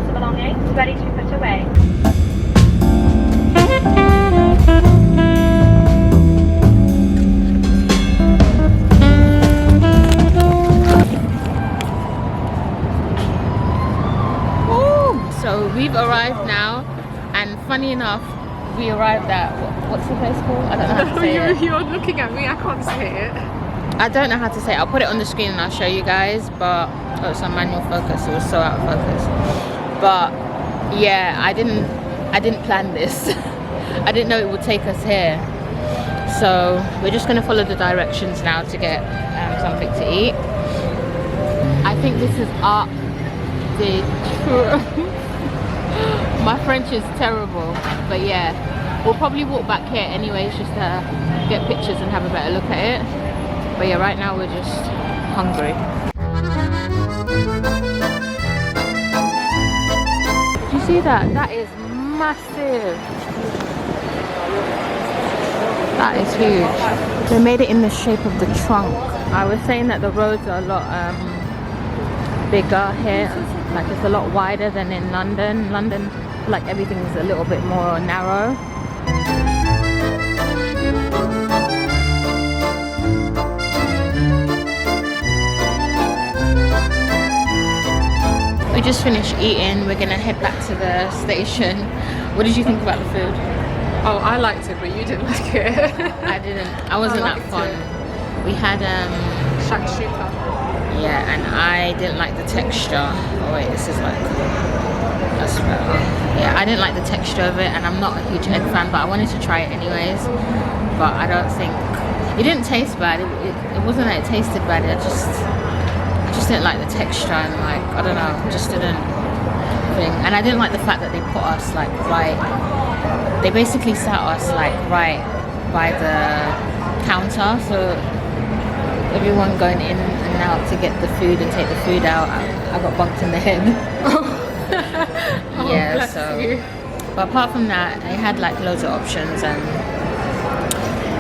personal belongings ready to be put away. So we've arrived now, and funny enough, we arrived at what's the place called? I don't know how to say it. You're looking at me, I can't say it. I don't know how to say it. I'll put it on the screen and I'll show you guys, but oh, it's on manual focus. It was so out of focus. But yeah, I didn't plan this. I didn't know it would take us here. So we're just gonna follow the directions now to get something to eat. I think this is Arc de Triomphe. My French is terrible, but yeah, we'll probably walk back here anyways just to get pictures and have a better look at it. But yeah, right now we're just hungry. Do you see that? That is massive. That is huge. They made it in the shape of the trunk. I was saying that the roads are a lot bigger here. Like it's a lot wider than in London. London, like everything's a little bit more narrow. We just finished eating. We're gonna head back to the station. What did you think about the food? Oh, I liked it, but you didn't like it. I didn't. I wasn't that fun. We had shakshuka. yeah, and I didn't like the texture. Oh wait, this is like, that's better. Yeah, I didn't like the texture of it, and I'm not a huge egg fan, but I wanted to try it anyways. But I don't think it didn't taste bad. It wasn't that it tasted bad. I just didn't like the texture, and like I don't know, just didn't thing. And I didn't like the fact that they put us like right. They basically sat us like right by the counter, so everyone going in and out to get the food and take the food out, I got bumped in the head. Oh, yeah, so you. But apart from that, they had like loads of options, and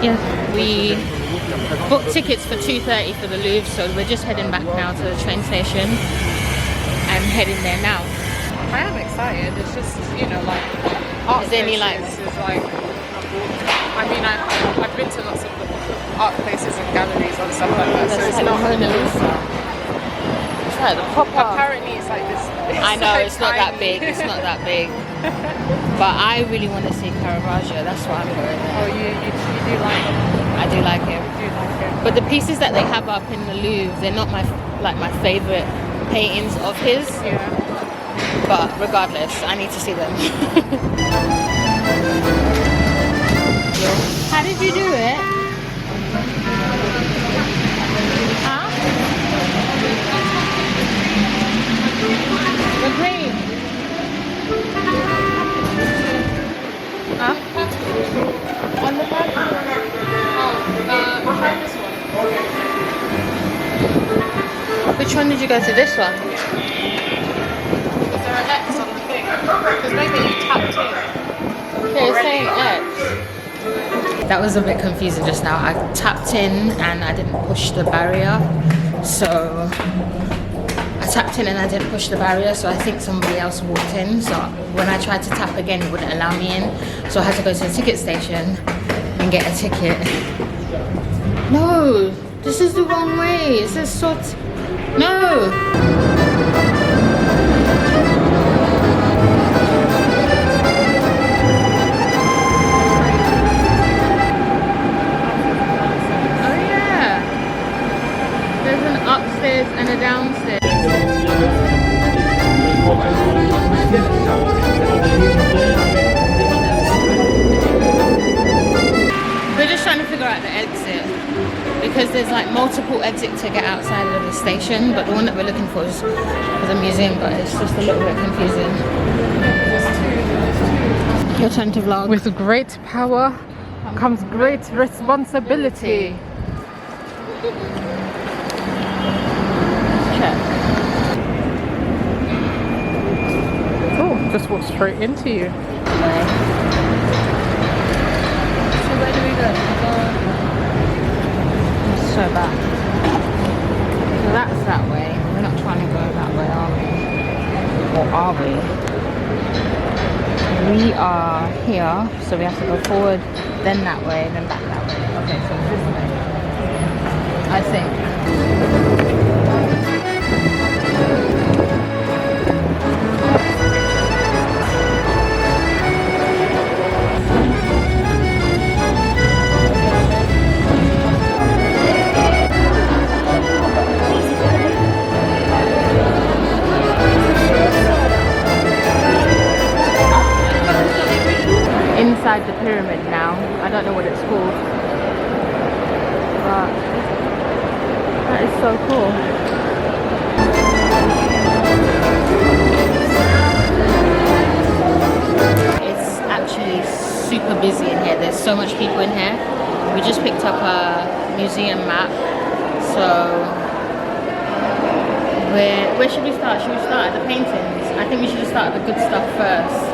yeah, we booked tickets for 2:30 for the Louvre, so we're just heading back now to the train station and heading there now. I am excited. It's just, you know, like art Is there any, like, is like, I mean, I've been to lots of art places and galleries and stuff like that, so it's like not Mona Lisa. It's like the proper. Apparently, it's like this. I know, like it's not that tiny. big. It's not that big. But I really want to see Caravaggio. That's why I'm going there. Oh, you do like it? I do like him. You do like it. But the pieces that they have up in the Louvre, they're not my favorite paintings of his. Yeah. But regardless, I need to see them. How did you do it? Huh? The green. Huh? On the back? Try this one. Which one did you go to? This one? Is there an X on the thing? Because maybe you tapped in. Okay, it's saying X. That was a bit confusing just now. I tapped in and I didn't push the barrier. So I tapped in and I didn't push the barrier, so I think somebody else walked in. So when I tried to tap again, it wouldn't allow me in. So I had to go to the ticket station and get a ticket. No, this is the wrong way. It says sort. No. Upstairs and a downstairs. We're just trying to figure out the exit because there's like multiple exits to get outside of the station, but the one that we're looking for is a museum, but it's just a little bit confusing. Your turn to vlog. With great power comes great responsibility. Oh, just walked straight into you. So where do we go? So back. So that's that way. We're not trying to go that way, are we? Or are we? We are here, so we have to go forward, then that way, then back that way. Okay, so it's this way, I think. Inside the pyramid now. I don't know what it's called, but that is so cool. It's actually super busy in here. There's so much people in here. We just picked up a museum map, so where should we start? Should we start at the paintings? I think we should start at the good stuff first.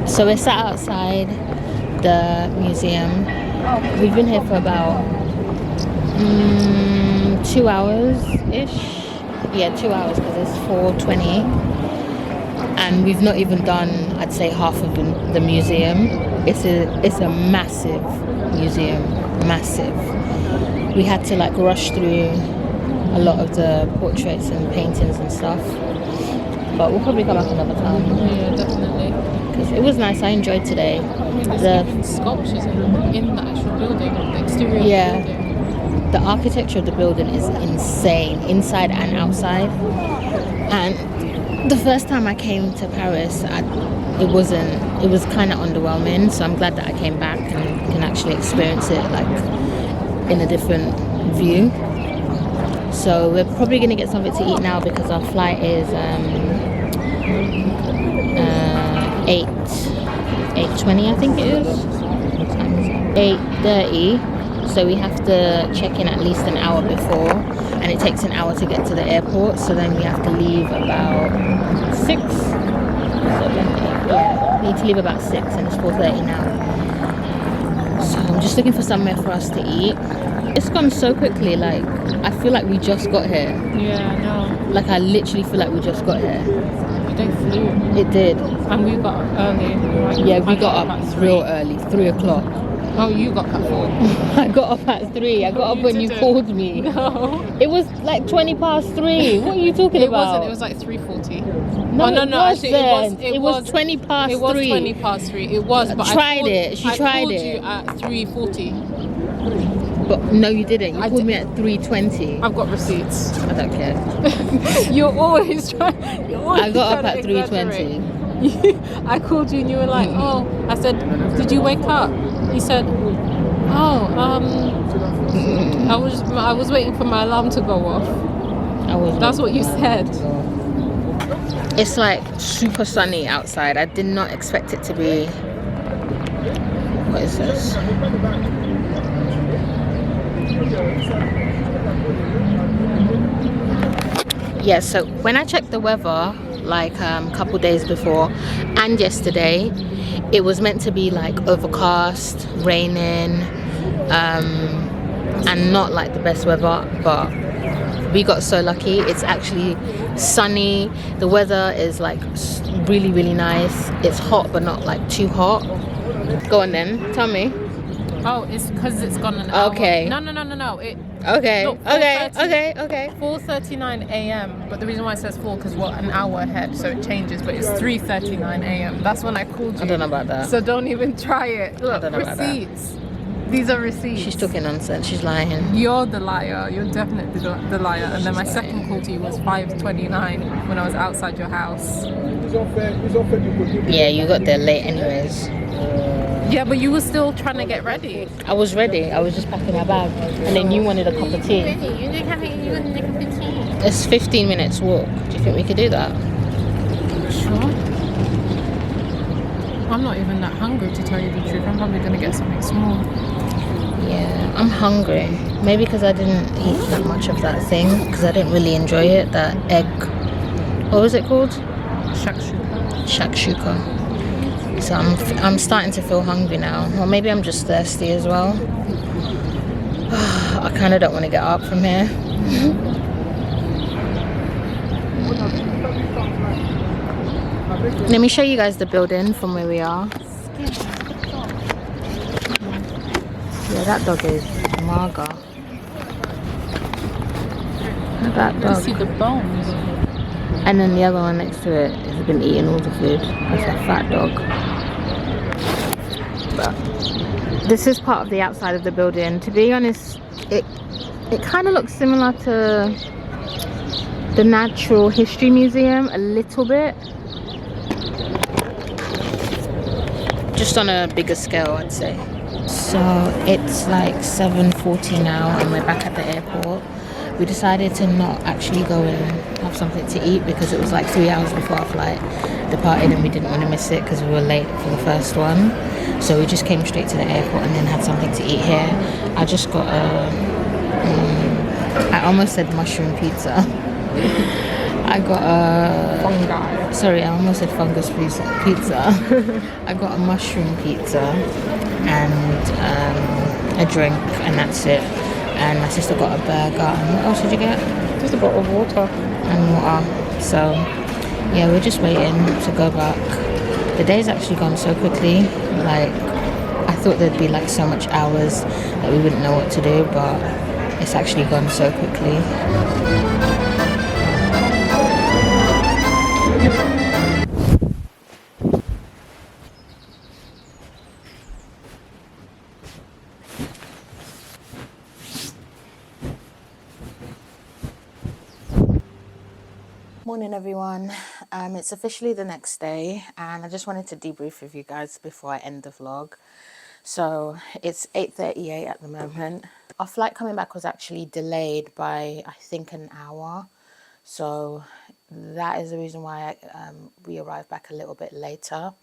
So we're sat outside the museum. We've been here for about 2 hours-ish. Yeah, 2 hours because it's 4:20. And we've not even done, I'd say, half of the museum. It's a massive museum, massive. We had to like rush through a lot of the portraits and paintings and stuff. But we'll probably come back another time. Yeah, definitely. Because it was nice. I enjoyed today. There's sculptures in the actual building, the exterior of the building. The architecture of the building is insane, inside and outside. And the first time I came to Paris, it was kind of underwhelming. So I'm glad that I came back and can actually experience it like in a different view. So we're probably going to get something to eat now because our flight is 8:20, I think it is. What time is it? 8:30. So we have to check in at least an hour before, and it takes an hour to get to the airport. So then we have to leave about 6. We need to leave about 6, and it's 4:30 now. So I'm just looking for somewhere for us to eat. It's gone so quickly. Like I feel like we just got here. Yeah, I know. Like I literally feel like we just got here. They flew. It did. And we got up early. Yeah, we got up real early, 3 o'clock. Oh, you got up at 4. I got up at 3. I got up when you called me. No. It was like 20 past 3. What are you talking It about? wasn't. It was like 3:40. No, Oh, no, no. Actually, it was 20 past 3. It was 20 past 3. It was, but She tried it. I called you at 3:40. But no, you didn't. You called me at 3:20. I've got receipts. I don't care. You're always trying. I got up at 3:20. I called you and you were like, oh. I said, did you wake up? You said, oh, I was waiting for my alarm to go off. That's what you said. It's like super sunny outside. I did not expect it to be. What is this? Yeah, so when I checked the weather like a couple days before and yesterday, it was meant to be like overcast, raining, and not like the best weather, but we got so lucky. It's actually sunny. The weather is like really, really nice. It's hot but not like too hot. Go on then, tell me. Oh, it's because it's gone an hour. Okay. No. Okay. Look, Okay. 4:39 a.m. But the reason why it says 4 because we're an hour ahead, so it changes. But it's 3:39 a.m. That's when I called you. I don't know about that. So don't even try it. Look, I don't know about that. receipts. These are receipts. She's talking nonsense. She's lying. You're the liar. You're definitely the liar. And then my second call to you was 5:29 when I was outside your house. Yeah, you got there late anyways. Yeah, but you were still trying to get ready. I was ready. I was just packing my bag. And then you wanted a cup of tea. You wanted a cup of tea. It's 15 minutes walk. Do you think we could do that? Sure. I'm not even that hungry to tell you the truth. I'm probably going to get something small. Yeah, I'm hungry. Maybe because I didn't eat that much of that thing. Because I didn't really enjoy it. That egg. What was it called? Shakshuka. So I'm starting to feel hungry now. Or maybe I'm just thirsty as well. I kind of don't want to get up from here. Let me show you guys the building from where we are. Yeah, that dog is maga. That dog. You see the bones. And then the other one next to it has been eating all the food. That's a fat dog. But this is part of the outside of the building. To be honest, it kind of looks similar to the Natural History Museum a little bit. Just on a bigger scale, I'd say. So it's like 7:40 now and we're back at the airport. We decided to not actually go and have something to eat because it was like 3 hours before our flight departed and we didn't want to miss it because we were late for the first one. So we just came straight to the airport and then had something to eat here. I just got I almost said mushroom pizza. I got Fungi. Sorry, I almost said fungus pizza. I got a mushroom pizza and a drink and that's it. And my sister got a burger. And what else did you get? Just a bottle of water. And water. So yeah, we're just waiting to go back. The day's actually gone so quickly. Like I thought there'd be like so much hours that we wouldn't know what to do, but it's actually gone so quickly. Morning everyone. It's officially the next day and I just wanted to debrief with you guys before I end the vlog. So it's 8:38 at the moment. Our flight coming back was actually delayed by I think an hour, so that is the reason why we arrived back a little bit later.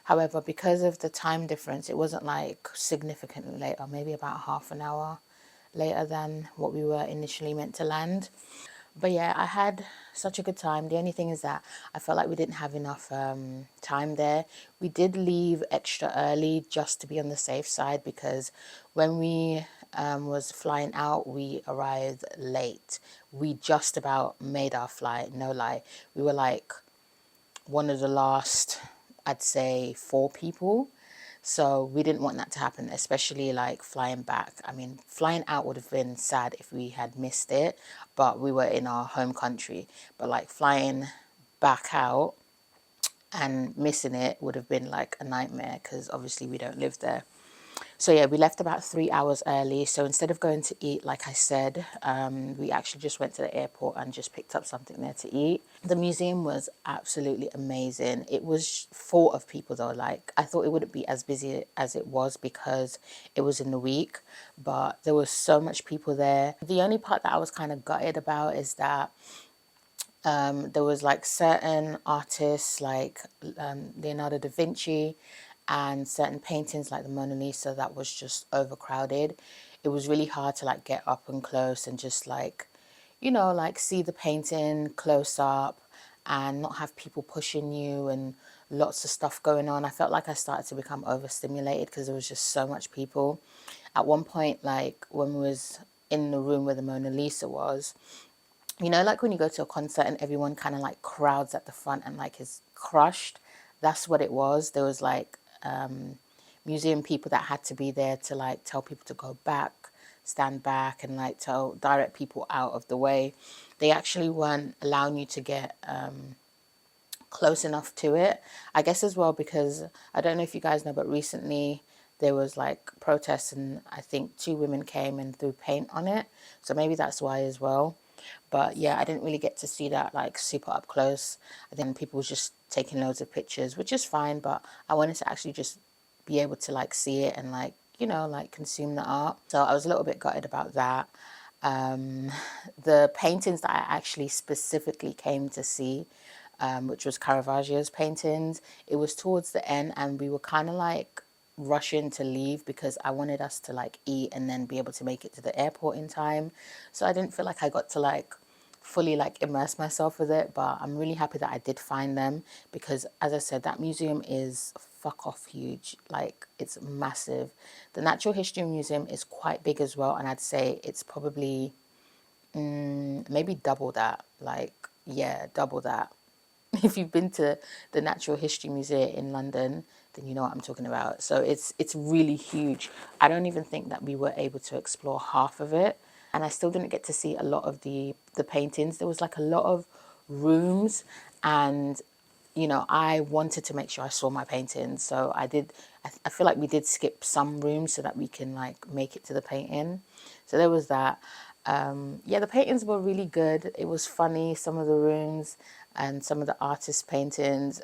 However, because of the time difference, it wasn't like significantly later, maybe about half an hour later than what we were initially meant to land. But yeah, I had such a good time. The only thing is that I felt like we didn't have enough time there. We did leave extra early just to be on the safe side because when we was flying out, we arrived late. We just about made our flight, no lie. We were like one of the last, I'd say 4 people. So we didn't want that to happen, especially like flying back. I mean, flying out would have been sad if we had missed it, but we were in our home country. But like flying back out and missing it would have been like a nightmare, because obviously we don't live there. So yeah, we left about 3 hours early. So instead of going to eat, like I said, we actually just went to the airport and just picked up something there to eat. The museum was absolutely amazing. It was full of people though. Like, I thought it wouldn't be as busy as it was because it was in the week, but there was so much people there. The only part that I was kind of gutted about is that there was like certain artists like Leonardo da Vinci and certain paintings like the Mona Lisa that was just overcrowded. It was really hard to like get up and close and just like, you know, like see the painting close up and not have people pushing you and lots of stuff going on. I felt like I started to become overstimulated because there was just so much people. At one point, like when we was in the room where the Mona Lisa was, you know, like when you go to a concert and everyone kind of like crowds at the front and like is crushed. That's what it was. There was like museum people that had to be there to like tell people to go back, stand back, and like direct people out of the way. They actually weren't allowing you to get close enough to it. I guess as well because I don't know if you guys know, but recently there was like protests and I think 2 women came and threw paint on it. So maybe that's why as well. But yeah, I didn't really get to see that like super up close. I think people was just taking loads of pictures, which is fine, but I wanted to actually just be able to like see it and like, you know, like consume the art. So I was a little bit gutted about that. The paintings that I actually specifically came to see, which was Caravaggio's paintings, it was towards the end and we were kind of like rushing to leave because I wanted us to like eat and then be able to make it to the airport in time. So I didn't feel like I got to like fully like immerse myself with it, but I'm really happy that I did find them because, as I said, that museum is fuck off huge. Like, it's massive. The Natural History Museum is quite big as well, and I'd say it's probably maybe double that. Like, yeah, double that. If you've been to the Natural History Museum in London, then you know what I'm talking about. So it's really huge. I don't even think that we were able to explore half of it. And I still didn't get to see a lot of the paintings. There was like a lot of rooms and, you know, I wanted to make sure I saw my paintings. So I did, I feel like we did skip some rooms so that we can like make it to the painting. So there was that. Yeah, the paintings were really good. It was funny, some of the rooms and some of the artist paintings.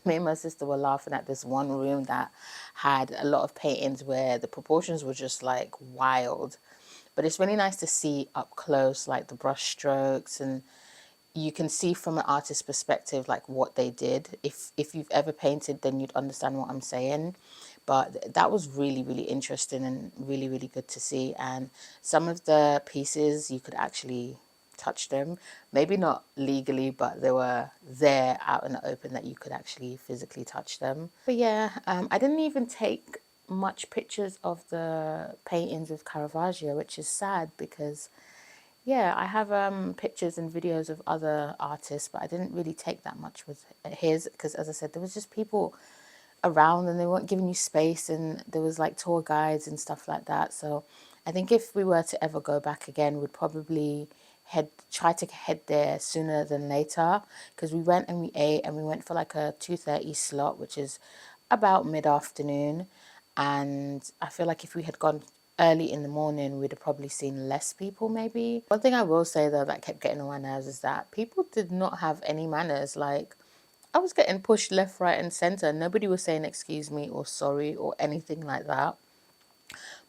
Me and my sister were laughing at this one room that had a lot of paintings where the proportions were just like wild. But it's really nice to see up close, like the brush strokes, and you can see from an artist's perspective like what they did. If you've ever painted, then you'd understand what I'm saying. But that was really, really interesting and really, really good to see. And some of the pieces, you could actually touch them. Maybe not legally, but they were there out in the open that you could actually physically touch them. But yeah, I didn't even take much pictures of the paintings with Caravaggio, which is sad because, yeah, I have pictures and videos of other artists, but I didn't really take that much with his because, as I said, there was just people around and they weren't giving you space, and there was like tour guides and stuff like that. So I think if we were to ever go back again, we'd probably try to head there sooner than later, because we went and we ate and we went for like a 2:30 slot, which is about mid-afternoon. And I feel like if we had gone early in the morning, we'd have probably seen less people maybe. One thing I will say though that kept getting on my nerves is that people did not have any manners. Like, I was getting pushed left, right and centre. Nobody was saying excuse me or sorry or anything like that.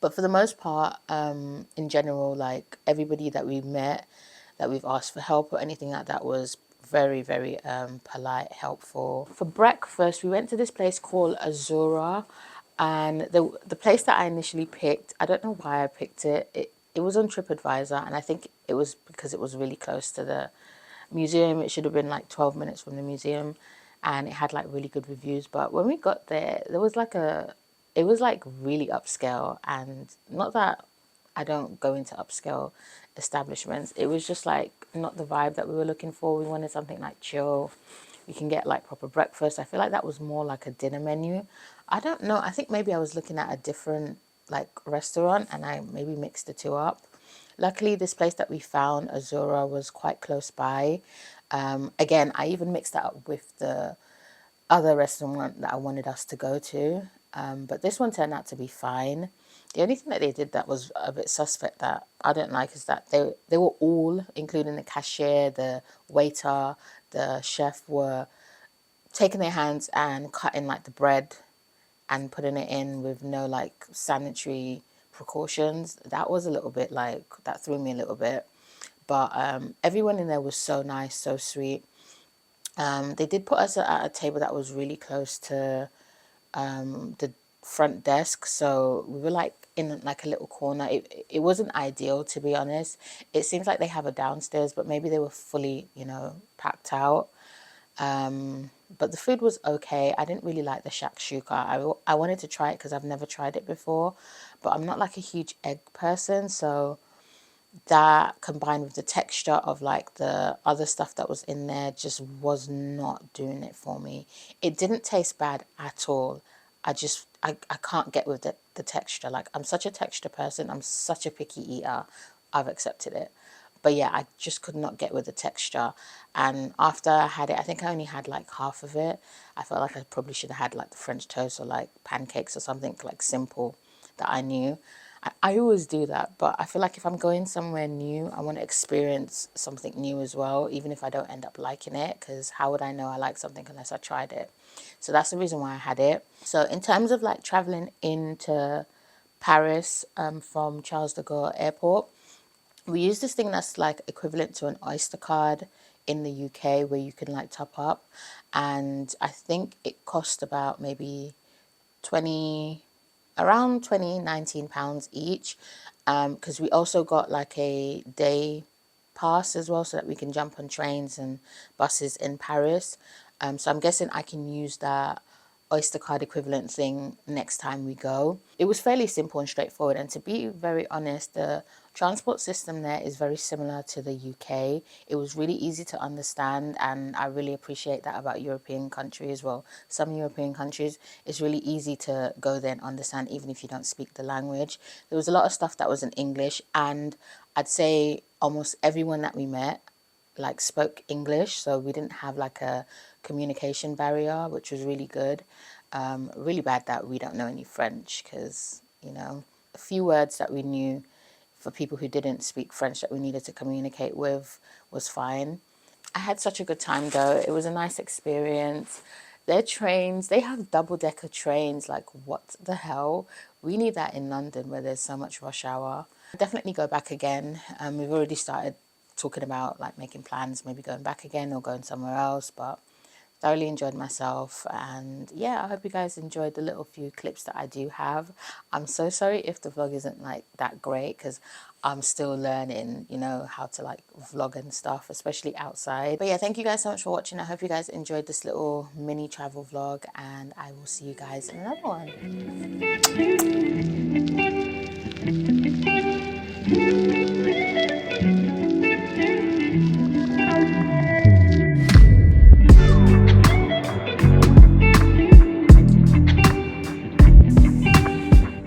But for the most part, in general, like everybody that we met, that we've asked for help or anything like that, was very, very polite, helpful. For breakfast, we went to this place called Azura, and the place that I initially picked, I don't know why I picked it. It was on TripAdvisor, and I think it was because it was really close to the museum. It should have been like 12 minutes from the museum, and it had like really good reviews. But when we got there, there was like it was like really upscale, and not that I don't go into upscale establishments. It was just like not the vibe that we were looking for. We wanted something like chill. You can get like proper breakfast. I feel like that was more like a dinner menu. I don't know. I think maybe I was looking at a different like restaurant and I maybe mixed the two up. Luckily, this place that we found, Azura, was quite close by. Again, I even mixed that up with the other restaurant that I wanted us to go to. But this one turned out to be fine. The only thing that they did that was a bit suspect that I didn't like is that they were all, including the cashier, the waiter, the chef, were taking their hands and cutting like the bread and putting it in with no like sanitary precautions. That was a little bit like, that threw me a little bit. But everyone in there was so nice, so sweet. They did put us at a table that was really close to the front desk, so we were like in like a little corner. It wasn't ideal, to be honest. It seems like they have a downstairs, but maybe they were fully, you know, packed out. But the food was okay. I didn't really like the shakshuka. I wanted to try it because I've never tried it before, but I'm not like a huge egg person, so that combined with the texture of like the other stuff that was in there just was not doing it for me. It didn't taste bad at all. I can't get with the texture. Like, I'm such a texture person. I'm such a picky eater. I've accepted it. But yeah, I just could not get with the texture. And after I had it, I think I only had like half of it. I felt like I probably should have had like the French toast or like pancakes or something like simple that I knew. I always do that, but I feel like if I'm going somewhere new, I want to experience something new as well, even if I don't end up liking it, because how would I know I like something unless I tried it? So that's the reason why I had it. So in terms of like traveling into Paris from Charles de Gaulle Airport, we use this thing that's like equivalent to an Oyster card in the UK where you can like top up. And I think it cost about maybe 20 around 19 pounds each, because we also got like a day pass as well so that we can jump on trains and buses in Paris. So I'm guessing I can use that Oyster card equivalent thing next time we go. It was fairly simple and straightforward, and to be very honest, the transport system there is very similar to the UK. It was really easy to understand, and I really appreciate that about European countries as well. Some European countries, it's really easy to go there and understand even if you don't speak the language. There was a lot of stuff that was in English, and I'd say almost everyone that we met like spoke English, so we didn't have like a communication barrier, which was really good. Really bad that we don't know any French, because, you know, a few words that we knew for people who didn't speak French that we needed to communicate with was fine. I had such a good time though. It was a nice experience. Their trains, they have double-decker trains. Like, what the hell? We need that in London where there's so much rush hour. I'll definitely go back again. We've already started talking about like making plans, maybe going back again or going somewhere else, but thoroughly enjoyed myself. And yeah, I hope you guys enjoyed the little few clips that I do have. I'm so sorry if the vlog isn't like that great, because I'm still learning, you know, how to like vlog and stuff, especially outside. But yeah, thank you guys so much for watching. I hope you guys enjoyed this little mini travel vlog, and I will see you guys in another one.